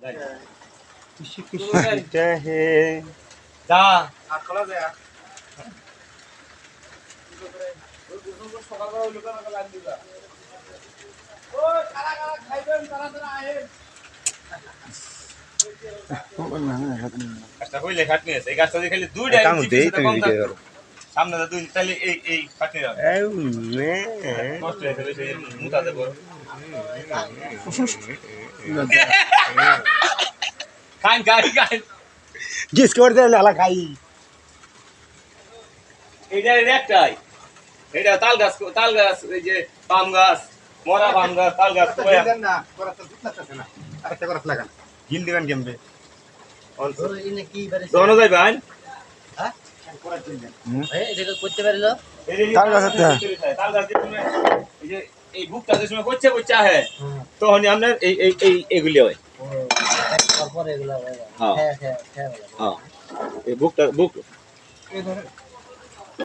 किसी किसी चाहे যা আর খোলা যায় গাছটা কইলে খাটনি আছে এই গাছটা দিয়ে খালি দুইটা কাম ইঞ্চি দেই পিছনে তুমি কম ভিডিও থাকতো। করো সামনে তো দুই তাহলে এই খাটনি যাবে এই মে নষ্ট হয়ে যাবে সেই মুতা দেবো খান খান খান গিস করে দে লালা খাই এইটা একটাই এটা তাল গাছ এই যে পাম গাছ মরা পাম গাছ তাল গাছ দেন না করা তো দুধ লাগতেছে না আরেকটা করা লাগান গিল দিবেন কেমবে দোনো যাই ভাই হ্যাঁ করা দিন এটা করতে পারলো তাল গাছ আছে। তাল গাছ এই যে এই বুকটা যে সময় করছে করছে আহে তখনই আপনার এই এগুলি হয় তারপরে এগুলো হ্যাঁ হ্যাঁ হ্যাঁ হ্যাঁ হ্যাঁ এই বুকটা বুক এই ধরে